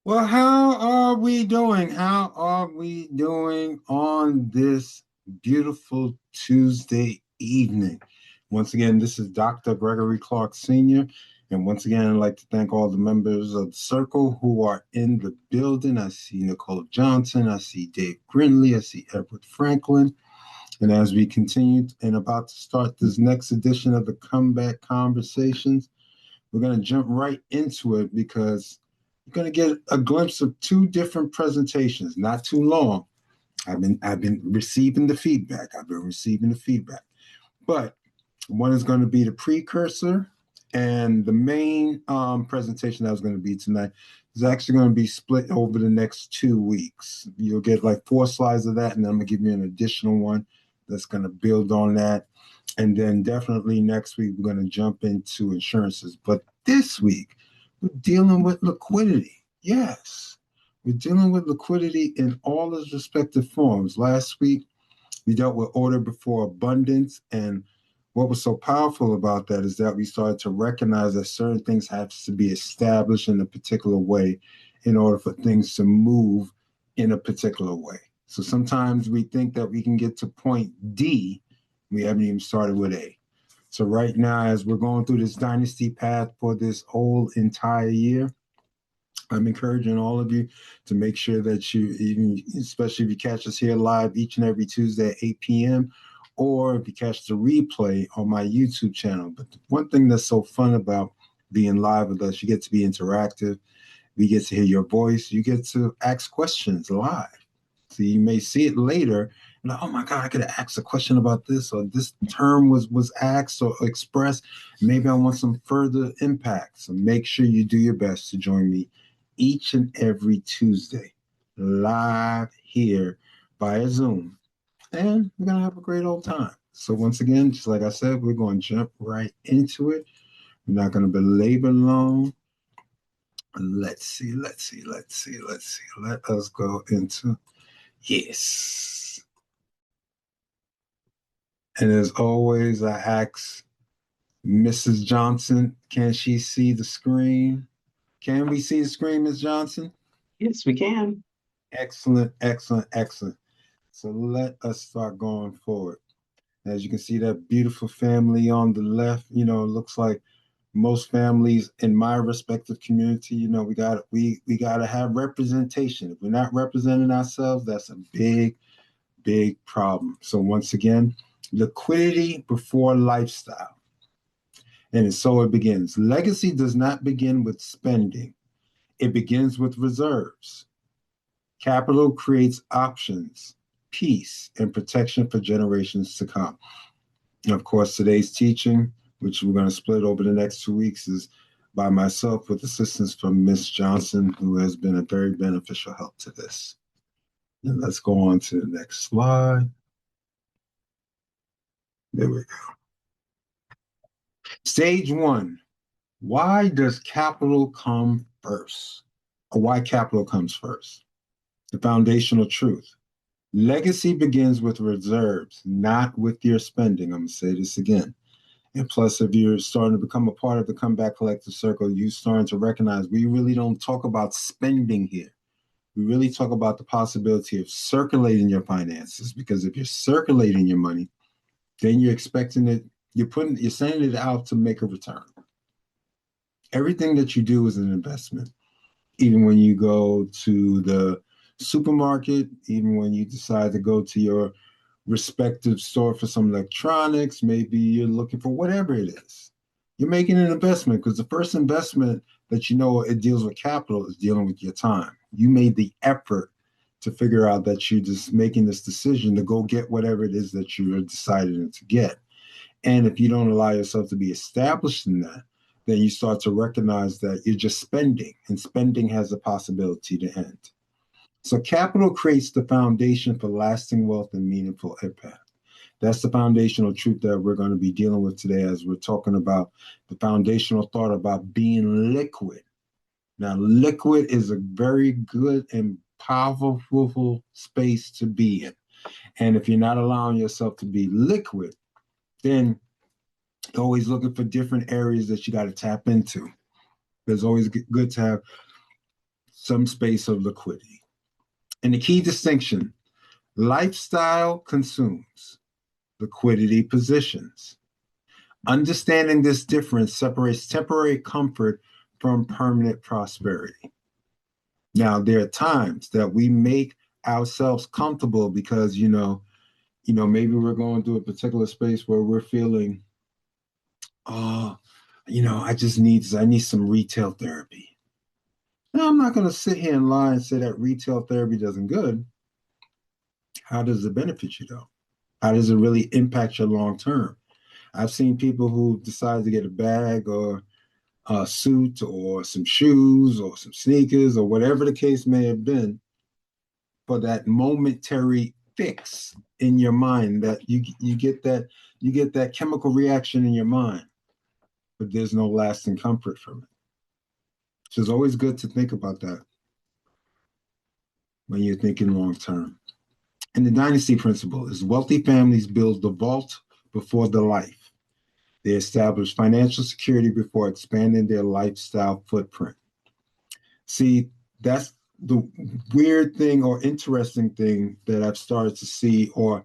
Well, how are we doing? How are we doing on this beautiful Tuesday evening? Once again, this is Dr. Gregory Clarke Sr. And once again, I'd like to thank all the members of the circle who are in the building. I see Nicole Johnson, I see Dave Grinley, I see Edward Franklin. And as we continue and about to start this next edition of the Comeback Conversations, we're going to jump right into it because you're going to get a glimpse of two different presentations, not too long. I've been receiving the feedback. But one is going to be the precursor, and the main presentation that was going to be tonight is actually going to be split over the next 2 weeks. You'll get like 4 slides of that, and then I'm going to give you an additional one that's going to build on that. And then definitely next week, we're going to jump into insurances. But this week, we're dealing with liquidity. Yes, we're dealing with liquidity in all its respective forms. Last week, we dealt with order before abundance. And what was so powerful about that is that we started to recognize that certain things have to be established in a particular way in order for things to move in a particular way. So sometimes we think that we can get to point D, we haven't even started with A. So right now, as we're going through this dynasty path for this whole entire year, I'm encouraging all of you to make sure that you, even especially if you catch us here live each and every Tuesday at 8 p.m., or if you catch the replay on my YouTube channel. But the one thing that's so fun about being live with us, you get to be interactive. We get to hear your voice. You get to ask questions live. So you may see it later, and oh my God, I could have asked a question about this, or this term was asked or expressed. Maybe I want some further impact. So make sure you do your best to join me each and every Tuesday live here via Zoom. And we're going to have a great old time. So once again, just like I said, we're going to jump right into it. We're not going to belabor long. Let's see. Let us go into yes. And as always, I ask Mrs. Johnson, can she see the screen? Can we see the screen, Ms. Johnson? Yes, we can. Excellent, excellent, excellent. So let us start going forward. As you can see, that beautiful family on the left, it looks like most families in my respective community, we gotta have representation. If we're not representing ourselves, that's a big, big problem. So once again, liquidity before lifestyle. And so it begins. Legacy does not begin with spending. It begins with reserves. Capital creates options, peace, and protection for generations to come. And of course, today's teaching, which we're going to split over the next 2 weeks, is by myself with assistance from Miss Johnson, who has been a very beneficial help to this. And let's go on to the next slide. There we go. Stage one. Why does capital come first? Or why capital comes first? The foundational truth. Legacy begins with reserves, not with your spending. I'm going to say this again. And plus, if you're starting to become a part of the Comeback Collective Circle, you're starting to recognize we really don't talk about spending here. We really talk about the possibility of circulating your finances, because if you're circulating your money, then you're expecting it, you're sending it out to make a return. Everything that you do is an investment. Even when you go to the supermarket, even when you decide to go to your respective store for some electronics, maybe you're looking for whatever it is. You're making an investment, because the first investment that it deals with capital is dealing with your time. You made the effort to figure out that you're just making this decision to go get whatever it is that you're deciding to get. And if you don't allow yourself to be established in that, then you start to recognize that you're just spending, and spending has the possibility to end. So capital creates the foundation for lasting wealth and meaningful impact. That's the foundational truth that we're going to be dealing with today as we're talking about the foundational thought about being liquid. Now, liquid is a very good and powerful space to be in. And if you're not allowing yourself to be liquid, then you're always looking for different areas that you got to tap into. It's always good to have some space of liquidity. And the key distinction, lifestyle consumes, liquidity positions. Understanding this difference separates temporary comfort from permanent prosperity. Now, there are times that we make ourselves comfortable because, maybe we're going through a particular space where we're feeling, oh, I need some retail therapy. Now, I'm not going to sit here and lie and say that retail therapy doesn't good. How does it benefit you though? How does it really impact your long term? I've seen people who decide to get a bag or a suit or some shoes or some sneakers or whatever the case may have been for that momentary fix in your mind that you get that chemical reaction in your mind, but there's no lasting comfort from it. So it's always good to think about that when you're thinking long term. And the dynasty principle is wealthy families build the vault before the life. They establish financial security before expanding their lifestyle footprint. See, that's the weird thing or interesting thing that I've started to see or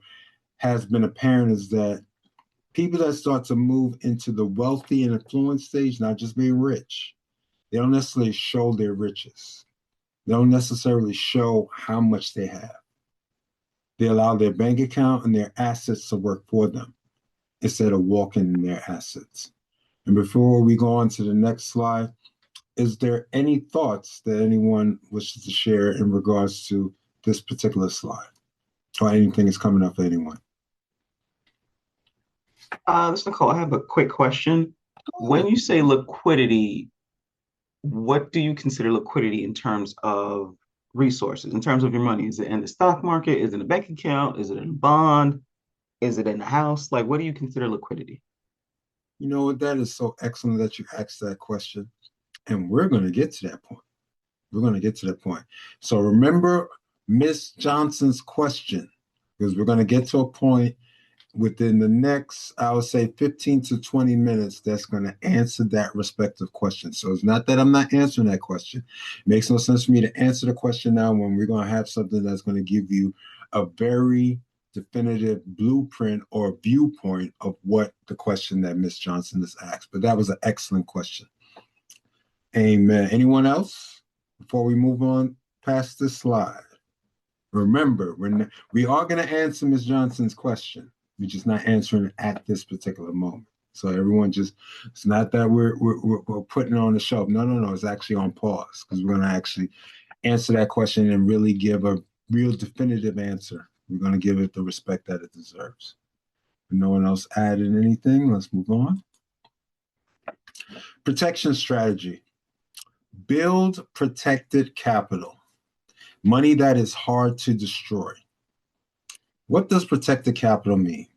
has been apparent is that people that start to move into the wealthy and affluent stage, not just being rich, they don't necessarily show their riches. They don't necessarily show how much they have. They allow their bank account and their assets to work for them instead of walking in their assets. And before we go on to the next slide, is there any thoughts that anyone wishes to share in regards to this particular slide or anything that's coming up for anyone? This is Nicole. I have a quick question. When you say liquidity, what do you consider liquidity in terms of resources, in terms of your money? Is it in the stock market? Is it in a bank account? Is it in a bond? Is it in a house? Like, what do you consider liquidity? You know what? That is so excellent that you asked that question. And we're going to get to that point. We're going to get to that point. So remember Miss Johnson's question, because we're going to get to a point within the next, I would say 15 to 20 minutes that's going to answer that respective question. So it's not that I'm not answering that question. It makes no sense for me to answer the question now when we're going to have something that's going to give you a very definitive blueprint or viewpoint of what the question that Miss Johnson has asked. But that was an excellent question. Amen. Anyone else before we move on past this slide? Remember, we are going to answer Ms. Johnson's question. We're just not answering it at this particular moment. So everyone it's not that we're putting it on the shelf. No. It's actually on pause because we're going to actually answer that question and really give a real definitive answer. We're going to give it the respect that it deserves. If no one else added anything, let's move on. Protection strategy. Build protected capital, money that is hard to destroy. What does protected capital mean?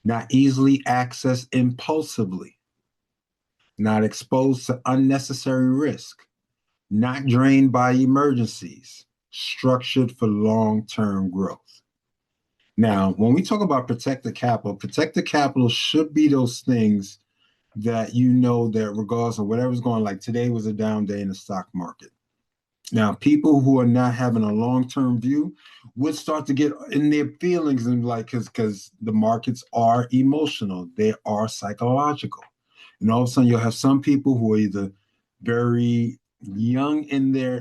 Not easily accessed impulsively, not exposed to unnecessary risk, not drained by emergencies, structured for long-term growth. Now, when we talk about protected capital should be those things that that regardless of whatever's going on, like today was a down day in the stock market. Now, people who are not having a long-term view would start to get in their feelings and because the markets are emotional, they are psychological. And all of a sudden you'll have some people who are either very young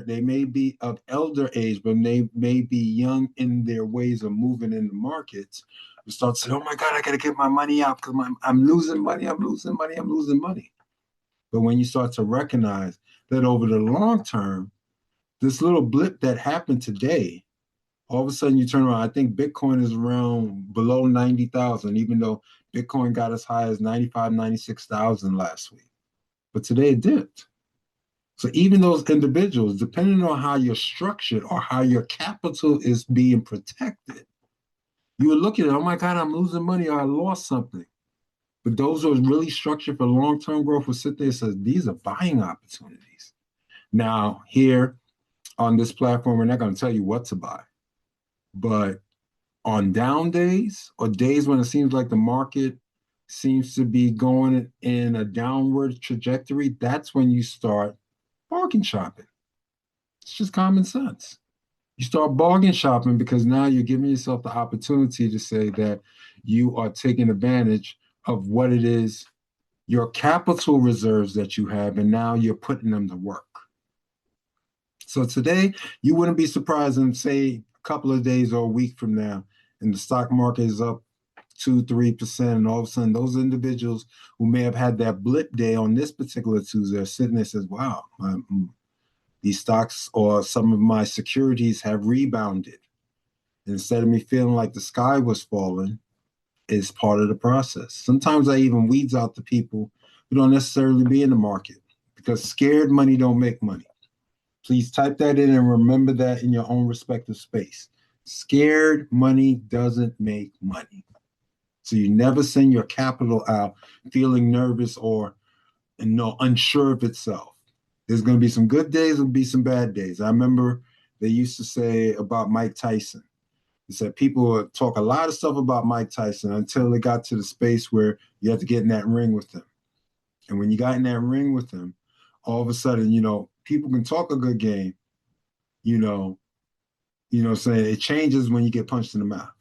they may be of elder age, but they may be young in their ways of moving in the markets. You start to say, oh my God, I got to get my money out because I'm losing money. But when you start to recognize that over the long term, this little blip that happened today, all of a sudden you turn around. I think Bitcoin is around below 90,000, even though Bitcoin got as high as 95, 96,000 last week. But today it dipped. So even those individuals, depending on how you're structured or how your capital is being protected, you are looking at, oh my God, I'm losing money or I lost something. But those who are really structured for long-term growth will sit there and say, these are buying opportunities. Now, here on this platform, we're not going to tell you what to buy. But on down days or days when it seems like the market seems to be going in a downward trajectory, that's when you start bargain shopping. It's just common sense. You start bargain shopping because now you're giving yourself the opportunity to say that you are taking advantage of what it is, your capital reserves that you have, and now you're putting them to work. So today, you wouldn't be surprised in, say, a couple of days or a week from now, and the stock market is up 2, 3%, and all of a sudden, those individuals who may have had that blip day on this particular Tuesday are sitting there and says, wow, these stocks or some of my securities have rebounded. And instead of me feeling like the sky was falling, it's part of the process. Sometimes I even weeds out the people who don't necessarily be in the market because scared money don't make money. Please type that in and remember that in your own respective space. Scared money doesn't make money. So you never send your capital out feeling nervous or unsure of itself. There's going to be some good days, there'll be some bad days. I remember they used to say about Mike Tyson. They said people would talk a lot of stuff about Mike Tyson until it got to the space where you had to get in that ring with him. And when you got in that ring with him, all of a sudden, people can talk a good game, saying it changes when you get punched in the mouth.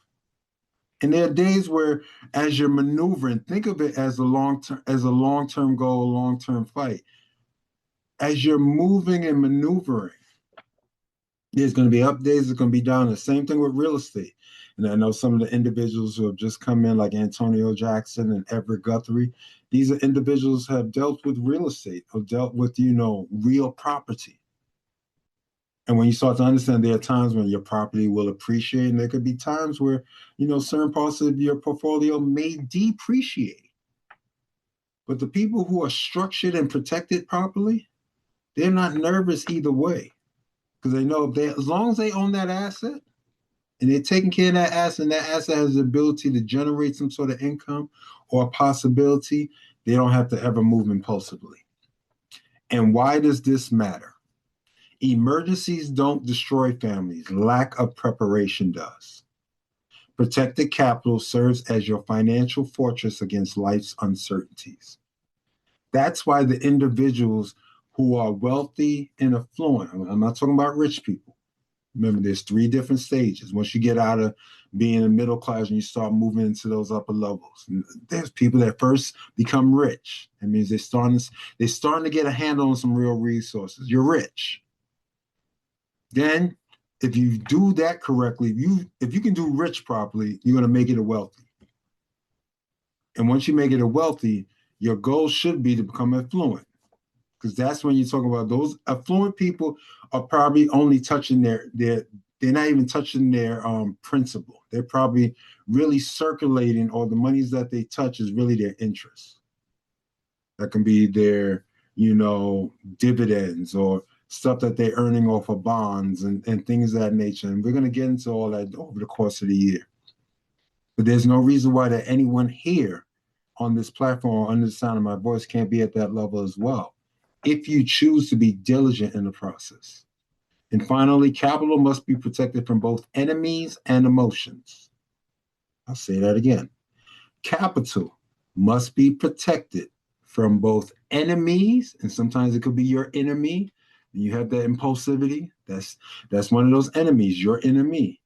And there are days where, as you're maneuvering, think of it as a long-term goal, a long-term fight. As you're moving and maneuvering, there's going to be up days, there's going to be down. The same thing with real estate. And I know some of the individuals who have just come in, like Antonio Jackson and Everett Guthrie, these are individuals who have dealt with real estate or dealt with, real property. And when you start to understand there are times when your property will appreciate, and there could be times where, certain parts of your portfolio may depreciate. But the people who are structured and protected properly, they're not nervous either way. Because they know as long as they own that asset and they're taking care of that asset, and that asset has the ability to generate some sort of income or a possibility, they don't have to ever move impulsively. And why does this matter? Emergencies don't destroy families. Lack of preparation does. Protected capital serves as your financial fortress against life's uncertainties. That's why the individuals who are wealthy and affluent, I'm not talking about rich people. Remember, there's 3 different stages. Once you get out of being a middle class and you start moving into those upper levels, and there's people that first become rich. That means they're starting to get a handle on some real resources. You're rich. Then, if you do that correctly, if you can do rich properly, you're going to make it a wealthy. And once you make it a wealthy, your goal should be to become affluent. Because that's when you talk about those affluent people are probably only touching they're not even touching their principal. They're probably really circulating, or the monies that they touch is really their interest. That can be their, dividends or stuff that they're earning off of bonds and things of that nature. And we're going to get into all that over the course of the year. But there's no reason why that anyone here on this platform, under the sound of my voice, can't be at that level as well, if you choose to be diligent in the process. And finally, capital must be protected from both enemies and emotions. I'll say that again. Capital must be protected from both enemies, and sometimes it could be your enemy. And you have that impulsivity. That's one of those enemies, your enemy.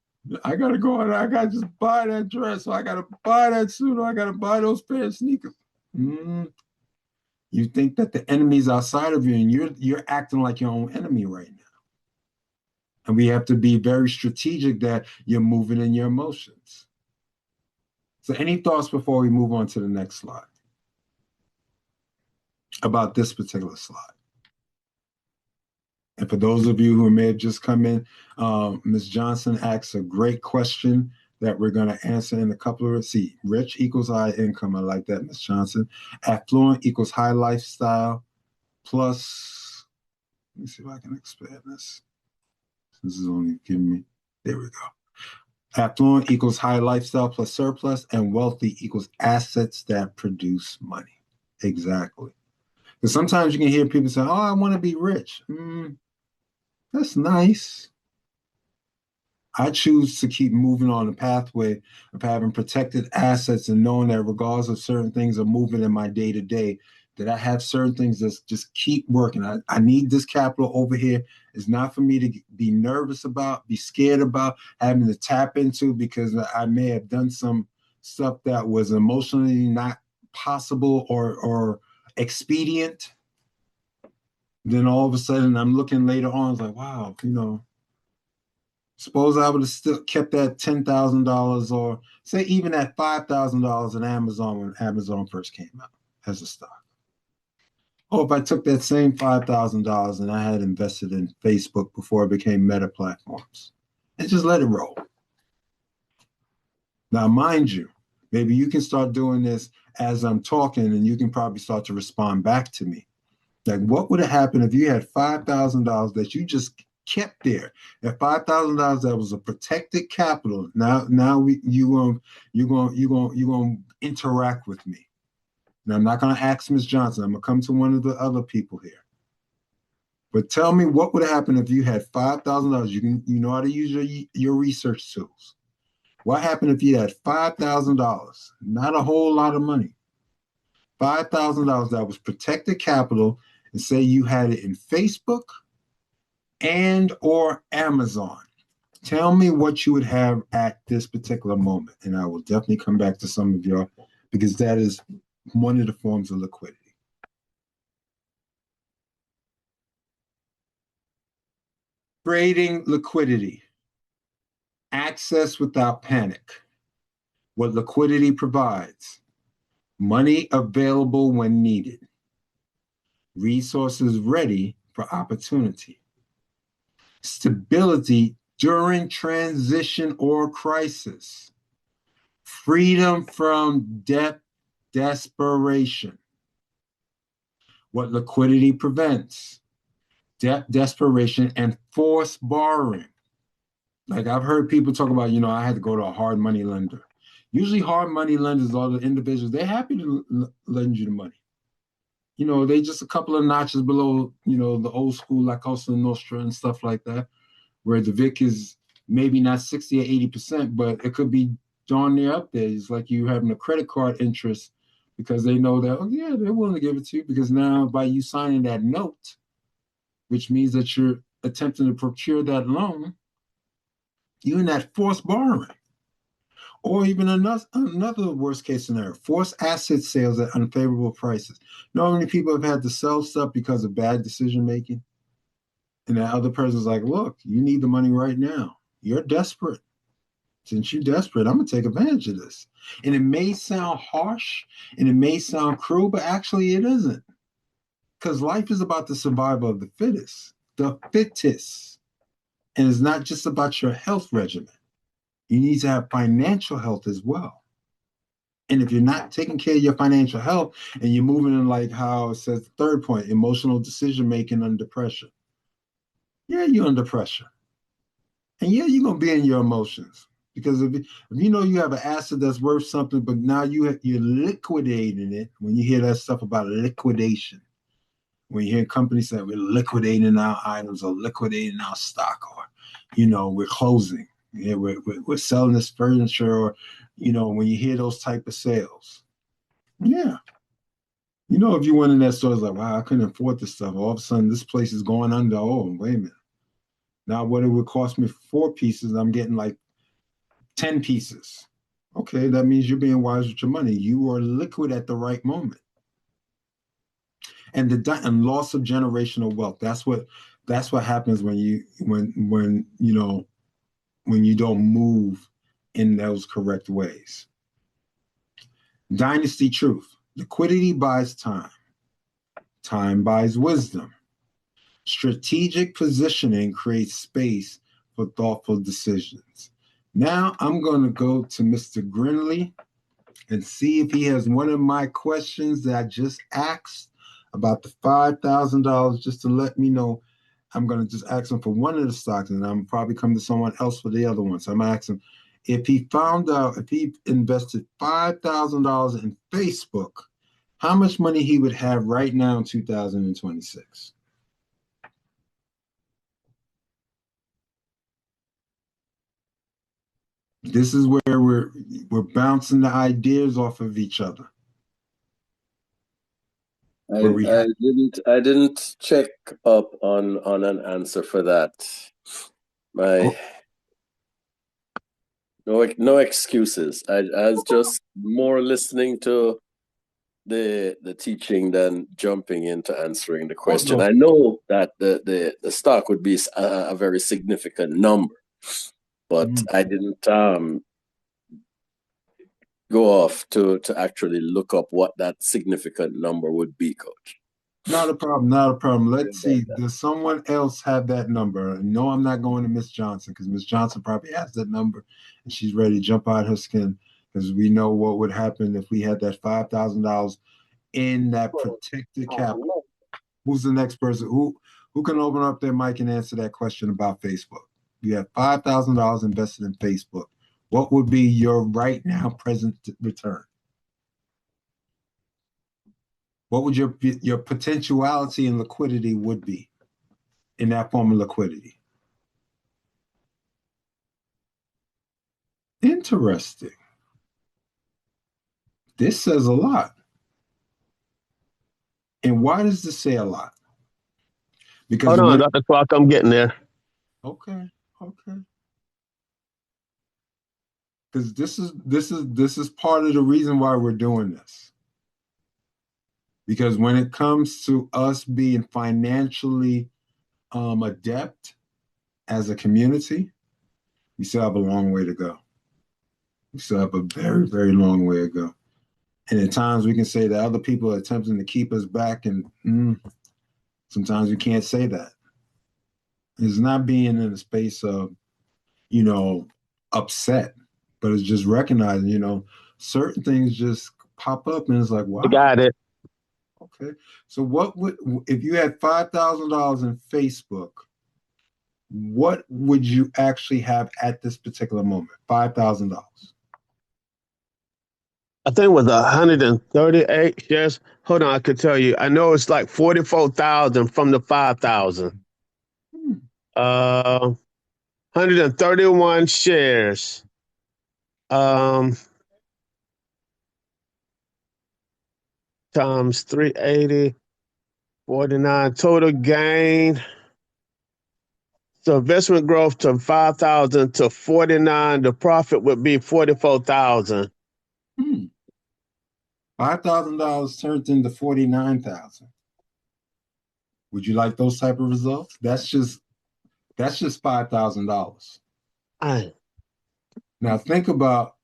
I gotta go out, I gotta just buy that dress, or I gotta buy that suit, or I gotta buy those pair of sneakers. You think that the enemy's outside of you, and you're acting like your own enemy right now. And we have to be very strategic that you're moving in your emotions. So any thoughts before we move on to the next slide about this particular slide? And for those of you who may have just come in, Ms. Johnson asks a great question that we're going to answer in a couple of, rich equals high income. I like that, Ms. Johnson. Affluent equals high lifestyle plus, let me see if I can expand this. This is only giving me, there we go. Affluent equals high lifestyle plus surplus, and wealthy equals assets that produce money. Exactly. Because sometimes you can hear people say, oh, I want to be rich. That's nice. I choose to keep moving on the pathway of having protected assets and knowing that regardless of certain things are moving in my day-to-day, that I have certain things that just keep working. I need this capital over here. It's not for me to be nervous about, be scared about, having to tap into, because I may have done some stuff that was emotionally not possible or expedient. Then all of a sudden I'm looking later on, it's like, wow, suppose I would have still kept that $10,000, or say even that $5,000 in Amazon when Amazon first came out as a stock. Or if I took that same $5,000 and I had invested in Facebook before it became Meta platforms and just let it roll. Now, mind you, maybe you can start doing this as I'm talking, and you can probably start to respond back to me. Like, what would have happened if you had $5,000 that you just kept there? At $5,000 that was a protected capital. Now you're gonna interact with me. Now, I'm not going to ask Ms. Johnson. I'm going to come to one of the other people here. But tell me, what would happen if you had $5,000? You know how to use your research tools. What happened if you had $5,000? Not a whole lot of money. $5,000 that was protected capital, and say you had it in Facebook and or Amazon. Tell me what you would have at this particular moment, and I will definitely come back to some of y'all, because that is one of the forms of liquidity. Creating liquidity. Access without panic. What liquidity provides. Money available when needed. Resources ready for opportunity. Stability during transition or crisis. Freedom from debt desperation. What liquidity prevents. Debt desperation and forced borrowing. Like, I've heard people talk about, I had to go to a hard money lender. Usually hard money lenders are the individuals, they're happy to lend you the money. They just a couple of notches below, the old school like Cosa Nostra and stuff like that, where the VIC is maybe not 60 or 80%, but it could be darn near up there. It's like you having a credit card interest, because they know that, oh yeah, they're willing to give it to you, because now by you signing that note, which means that you're attempting to procure that loan, you're in that forced borrowing. Or even another worst case scenario, forced asset sales at unfavorable prices. You know how many people have had to sell stuff because of bad decision making? And that other person's like, look, you need the money right now. You're desperate. Since you're desperate, I'm going to take advantage of this. And it may sound harsh and it may sound cruel, but actually it isn't. Because life is about the survival of the fittest, the fittest. And it's not just about your health regimen. You need to have financial health as well. And if you're not taking care of your financial health and you're moving in, like how it says the third point, emotional decision making under pressure. Yeah, you're under pressure. And yeah, you're going to be in your emotions. Because if you know you have an asset that's worth something, but now you're liquidating it. When you hear that stuff about liquidation, when you hear companies say we're liquidating our items or liquidating our stock, or, we're closing. Yeah, we're selling this furniture, or, when you hear those type of sales. Yeah. If you went in that store, it's like, wow, I couldn't afford this stuff. All of a sudden, this place is going under. Oh, wait a minute. Now, what it would cost me 4 pieces, I'm getting like 10 pieces. Okay, that means you're being wise with your money. You are liquid at the right moment. And and loss of generational wealth. That's what happens when you don't move in those correct ways. Dynasty truth. Liquidity buys time. Time buys wisdom. Strategic positioning creates space for thoughtful decisions. Now I'm going to go to Mr. Grinley and see if he has one of my questions that I just asked about the $5,000, just to let me know. I'm going to just ask him for one of the stocks, and I'm probably come to someone else for the other one. So I'm going to ask him if he found out, if he invested $5,000 in Facebook, how much money he would have right now in 2026. This is where we're bouncing the ideas off of each other. where we have. I didn't check up on an answer for that. My no excuses. I was just more listening to the teaching than jumping into answering the question. No. I know that the stock would be a very significant number, but I didn't go off to actually look up what that significant number would be, Coach. Not a problem. Not a problem. Let's see. Does someone else have that number? No, I'm not going to Miss Johnson because Miss Johnson probably has that number and she's ready to jump out her skin because we know what would happen if we had that $5,000 in that protected capital. Who's the next person? Who can open up their mic and answer that question about Facebook? You have $5,000 invested in Facebook. What would be your right now present return? What would your potentiality and liquidity would be in that form of liquidity? Interesting. This says a lot. And why does this say a lot? Because hold on, Dr. Clarke, I'm getting there. Okay. Because this is part of the reason why we're doing this. Because when it comes to us being financially adept as a community, we still have a long way to go. We still have a very, very long way to go. And at times we can say that other people are attempting to keep us back, and sometimes we can't say that. It's not being in a space of, upset, but it's just recognizing, certain things just pop up and it's like, wow. I got it. Okay. So what would, if you had $5,000 in Facebook, what would you actually have at this particular moment? $5,000. I think it was 138 shares. Hold on, I could tell you. I know it's like 44,000 from the 5,000. 131 shares. Times 380, 49 total gain. So investment growth to 5,000 to 49. The profit would be 44,000. $5,000 turned into 49,000. Would you like those type of results? That's just $5,000. Now think about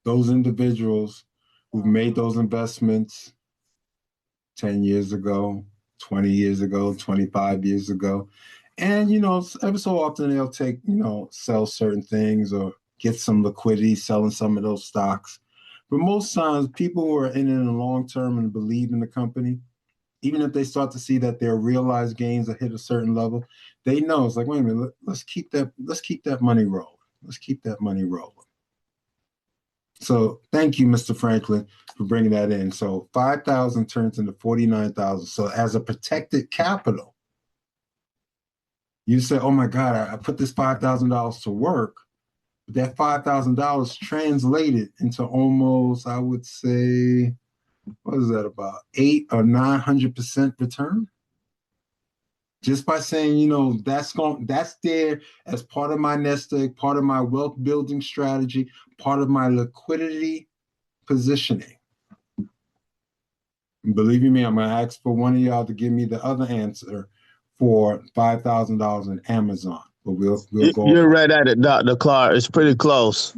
those individuals who've made those investments 10 years ago, 20 years ago, 25 years ago. And, every so often they'll take, sell certain things or get some liquidity selling some of those stocks. But most times people who are in it in the long term and believe in the company, even if they start to see that their realized gains have hit a certain level, they know it's like, wait a minute, let's keep that money rolling. Let's keep that money rolling. So thank you, Mr. Franklin, for bringing that in. So 5,000 turns into 49,000. So as a protected capital, you say, oh my God, I put this $5,000 to work. But that $5,000 translated into almost, I would say, what is that, about 800 or 900% return? Just by saying, that's there as part of my nest egg, part of my wealth building strategy, part of my liquidity positioning. And believe me, I'm going to ask for one of y'all to give me the other answer for $5,000 in Amazon. But we'll go. You're right at it, Dr. Clarke. It's pretty close.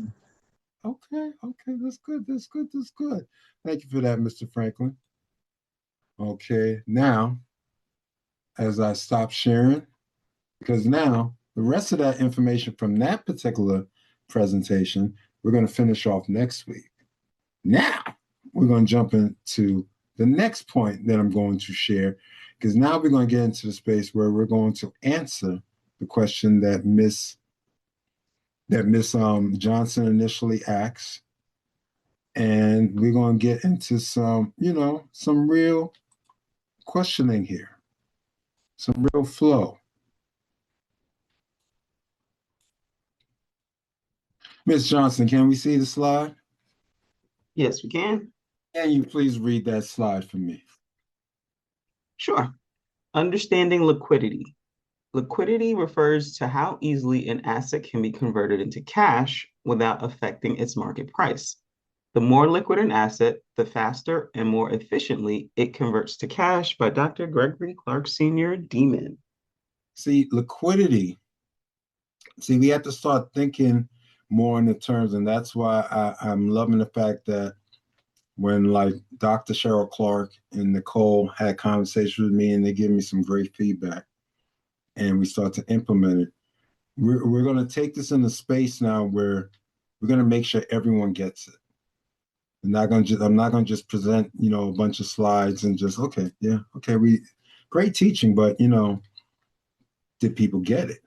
Okay, that's good. Thank you for that, Mr. Franklin. Okay, now, as I stop sharing, because now the rest of that information from that particular presentation, we're going to finish off next week. Now, we're going to jump into the next point that I'm going to share, because now we're going to get into the space where we're going to answer the question that Miss Johnson initially asked. And we're going to get into some real questioning here, some real flow. Ms. Johnson, can we see the slide? Yes, we can. Can you please read that slide for me? Sure. Understanding liquidity. Liquidity refers to how easily an asset can be converted into cash without affecting its market price. The more liquid an asset, the faster and more efficiently it converts to cash, by Dr. Gregory Clarke Sr., Demon. See, liquidity. See, we have to start thinking more in the terms, and that's why I'm loving the fact that when like Dr. Cheryl Clark and Nicole had conversations with me and they give me some great feedback and we start to implement it. We're going to take this into space now where we're going to make sure everyone gets it. I'm not going to just present, a bunch of slides and just, okay, yeah, okay, great teaching, but did people get it?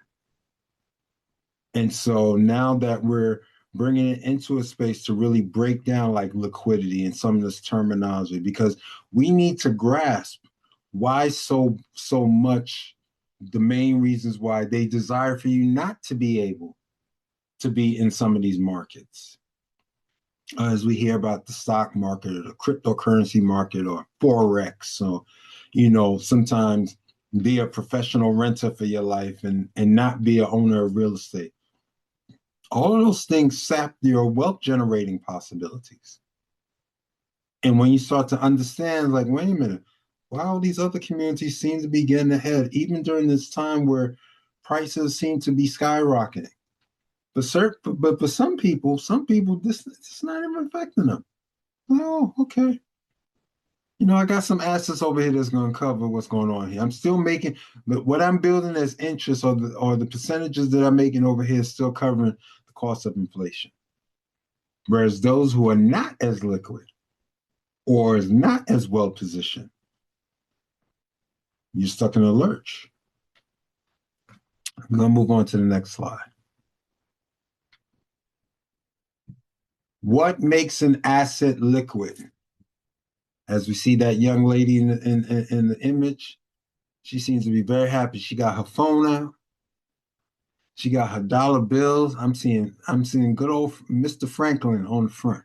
And so now that we're bringing it into a space to really break down like liquidity and some of this terminology, because we need to grasp why so much, the main reasons why they desire for you not to be able to be in some of these markets. As we hear about the stock market or the cryptocurrency market or Forex. So, sometimes be a professional renter for your life and not be an owner of real estate. All of those things sap your wealth generating possibilities. And when you start to understand, like, wait a minute, wow, these other communities seem to be getting ahead, even during this time where prices seem to be skyrocketing. But for some people, this is not even affecting them. Oh, okay. I got some assets over here that's going to cover what's going on here. I'm still making, but what I'm building as interest or the percentages that I'm making over here is still covering the cost of inflation. Whereas those who are not as liquid or is not as well positioned, you're stuck in a lurch. I'm going to move on to the next slide. What makes an asset liquid? As we see that young lady in the image, she seems to be very happy. She got her phone out. She got her dollar bills. I'm seeing good old Mr. Franklin on the front.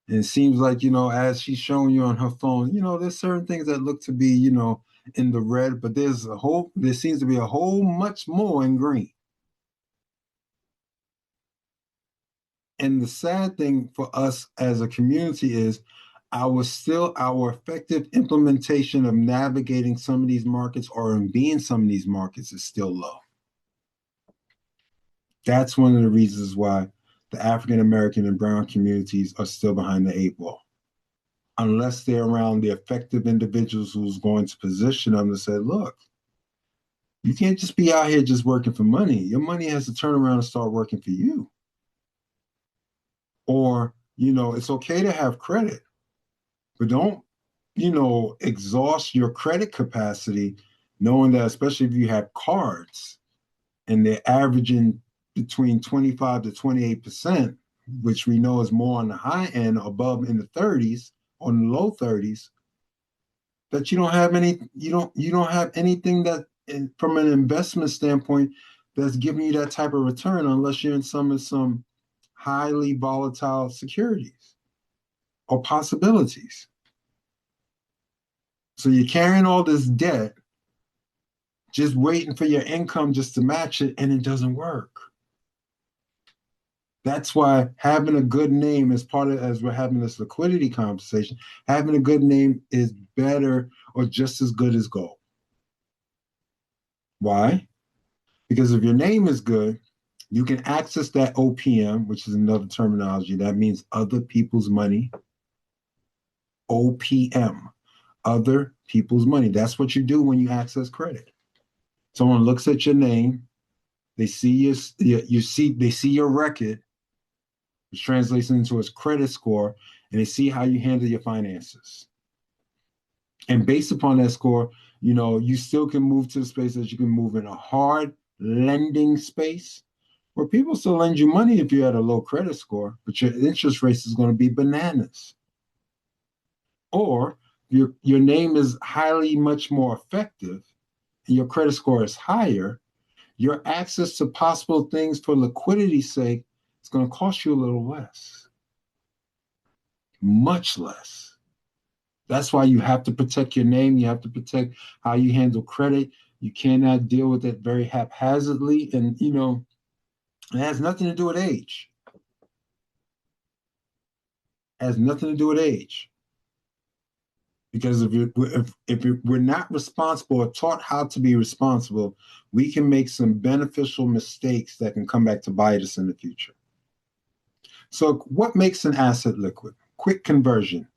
And it seems like, as she's showing you on her phone, there's certain things that look to be, in the red, but there seems to be a whole much more in green. And the sad thing for us as a community is our effective implementation of navigating some of these markets or in being some of these markets is still low. That's one of the reasons why the African American and brown communities are still behind the 8 ball. Unless they're around the effective individuals who's going to position them to say, look, you can't just be out here just working for money. Your money has to turn around and start working for you. Or, it's okay to have credit, but don't, exhaust your credit capacity, knowing that especially if you have cards and they're averaging between 25 to 28%, which we know is more on the high end, above in the 30s, on the low 30s, that you don't have anything that, from an investment standpoint, that's giving you that type of return unless you're in some highly volatile securities or possibilities. So you're carrying all this debt, just waiting for your income just to match it, and it doesn't work. That's why having a good name as we're having this liquidity conversation, having a good name is better or just as good as gold. Why? Because if your name is good, you can access that OPM, which is another terminology. That means other people's money. OPM, other people's money. That's what you do when you access credit. Someone looks at your name, they see they see your record, which translates into its credit score, and they see how you handle your finances. And based upon that score, you still can move to the space that you can move in a hard lending space where people still lend you money if you had a low credit score, but your interest rate is going to be bananas. Or your name is highly much more effective and your credit score is higher, your access to possible things for liquidity's sake is going to cost you a little less. Much less. That's why you have to protect your name. You have to protect how you handle credit. You cannot deal with it very haphazardly. And, you know, it has nothing to do with age. It has nothing to do with age. Because if we're not responsible or taught how to be responsible, we can make some beneficial mistakes that can come back to bite us in the future. So what makes an asset liquid? Quick conversion.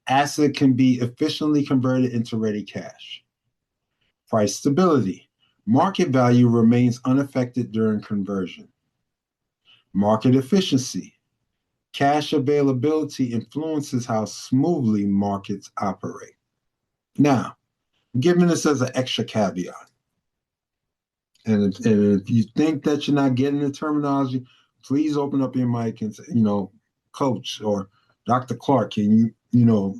Asset can be efficiently converted into ready cash. Price stability. Market value remains unaffected during conversion. Market efficiency. Cash availability influences how smoothly markets operate. Now, I'm giving this as an extra caveat. And if you think that you're not getting the terminology, please open up your mic and say, you know, Coach or Dr. Clarke, can you know,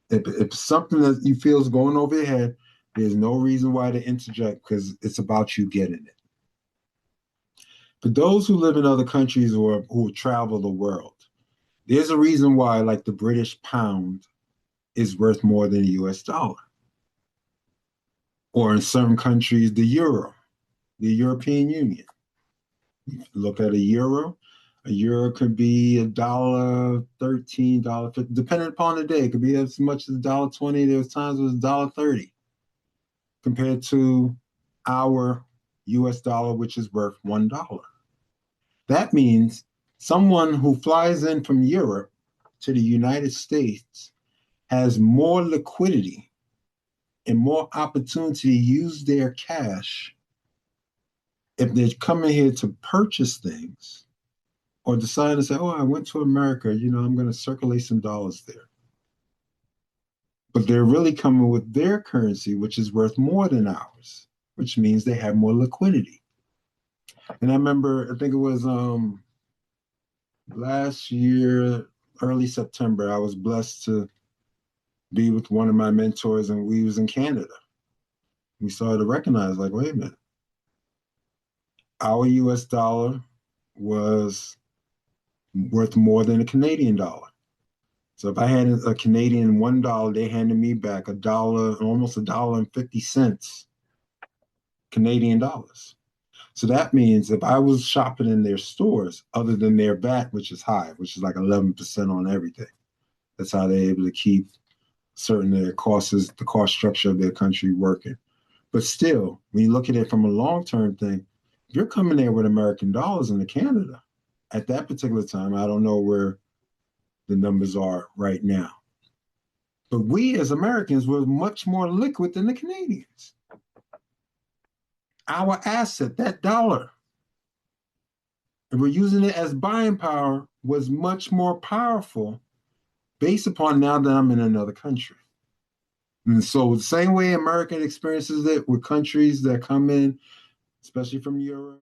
if something that you feel is going over your head, there's no reason why to interject because it's about you getting it. For those who live in other countries or who travel the world, there's a reason why, like, the British pound is worth more than the US dollar. Or in certain countries, the euro, the European Union. Look at a euro could be $1.13, $1.15, depending upon the day. It could be as much as $1.20. There was times it was $1.30 compared to our US dollar, which is worth $1. That means someone who flies in from Europe to the United States has more liquidity and more opportunity to use their cash if they're coming here to purchase things or decide to say, oh, I went to America, you know, I'm going to circulate some dollars there. But they're really coming with their currency, which is worth more than ours, which means they have more liquidity. And I remember, I think it was last year, early September, I was blessed to be with one of my mentors, and we was in Canada. We started to recognize, like, wait a minute, our US dollar was worth more than a Canadian dollar. So if I had a Canadian $1, they handed me back $1, almost $1.50 Canadian dollars. So that means if I was shopping in their stores, other than their VAT, which is high, which is like 11% on everything, that's how they're able to keep certain of their costs, the cost structure of their country working. But still, when you look at it from a long-term thing, if you're coming there with American dollars into Canada, at that particular time, I don't know where the numbers are right now. But we as Americans were much more liquid than the Canadians. Our asset, that dollar, and we're using it as buying power, was much more powerful based upon now that I'm in another country. And so the same way American experiences it with countries that come in, especially from Europe,